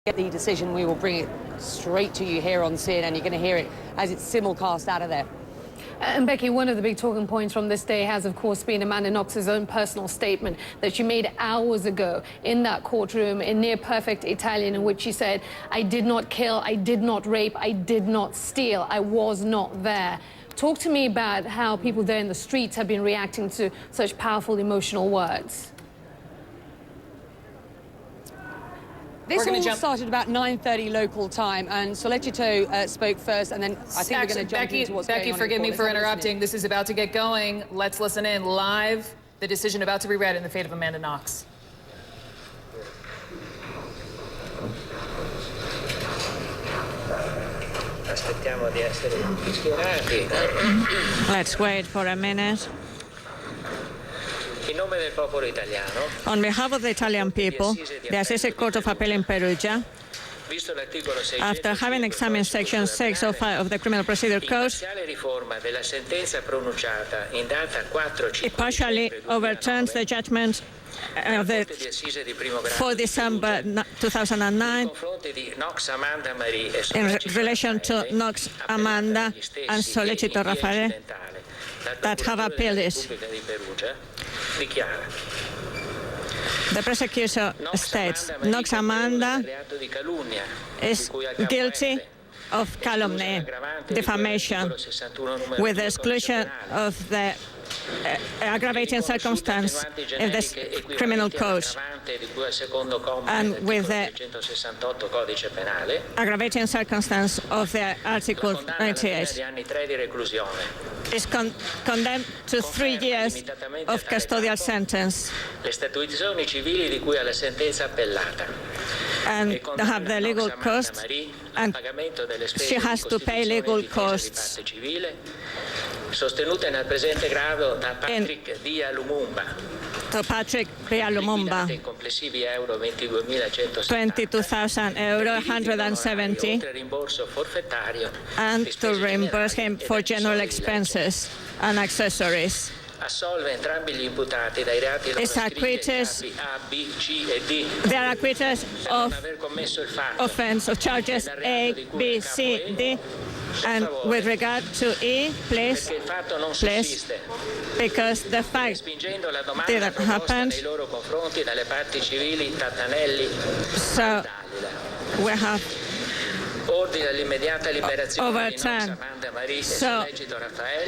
Get the decision, we will bring it straight to you here on CNN. You're going to hear it as it's simulcast out of there. And Becky, one of the big talking points from this day has, of course, been Amanda Knox's own personal statement that she made hours ago in that courtroom in near perfect Italian, in which she said, "I did not kill, I did not rape, I did not steal, I was not there." Talk to me about how people there in the streets have been reacting to such powerful emotional words. This all started about 9:30 local time, and Sollecito spoke first, and then I think we're going to jump into what's going on. Becky, forgive me for interrupting. This is about to get going. Let's listen in live. The decision about to be read in the fate of Amanda Knox. Let's wait for a minute. On behalf of the Italian people, the Assisi Court of Appeal in Perugia, after having examined Section 605 of the Criminal Procedure Code, it partially overturns the judgment of the 4 December 2009 in relation to Knox Amanda and Sollecito Raffaele that have appealed it. The prosecutor states Knox Amanda is guilty of calumny, defamation, with the exclusion of the aggravating circumstance in the criminal code, and with the aggravating circumstance of the Article 98. Is condemned to 3 years of custodial sentence and have the legal costs, and she has to pay legal costs sostenute nel presente grado da Patrick Via Lumumba. To Patrick Via Lumumba, €22,000, 170, and to reimburse him for general expenses and accessories. Is acquitted. They are acquitted of offense of charges A, B, C, D. And with regard to E, please, because the fact didn't happen, so we have overturned. So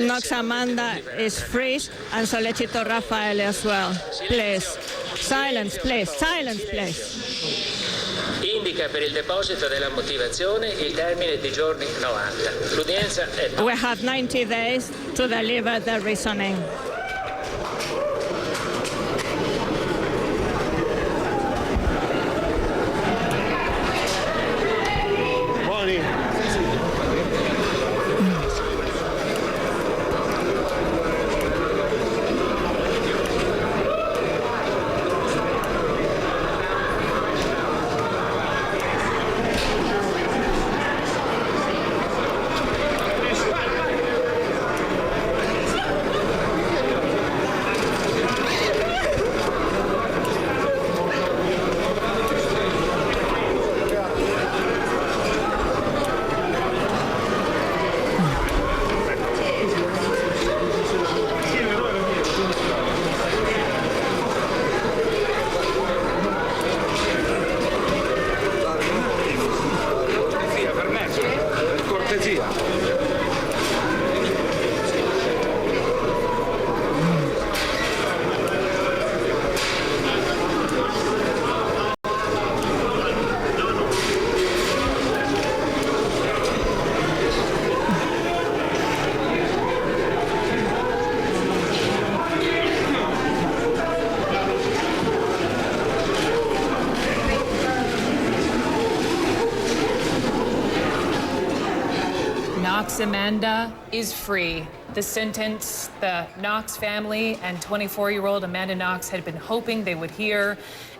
Knox Amanda is free, and Sollecito Raffaele as well. Please, silence, please, silence, please. Indica per il deposito della motivazione il termine di giorni 90. L'udienza è... We have 90 days to deliver the reasoning. Knox Amanda is free. The sentence the Knox family and 24-year-old Amanda Knox had been hoping they would hear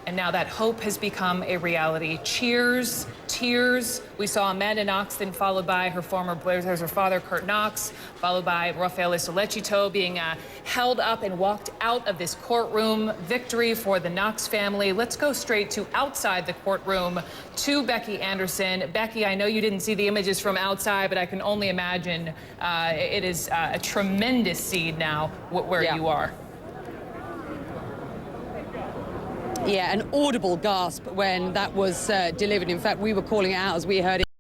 And now that hope has become a reality. Cheers, tears. We saw Amanda Knox, then followed by her father, Kurt Knox, followed by Raffaele Sollecito being held up and walked out of this courtroom. Victory for the Knox family. Let's go straight to outside the courtroom to Becky Anderson. Becky, I know you didn't see the images from outside, but I can only imagine it is a tremendous scene now where you are. Yeah, an audible gasp when that was delivered. In fact, we were calling it out as we heard it.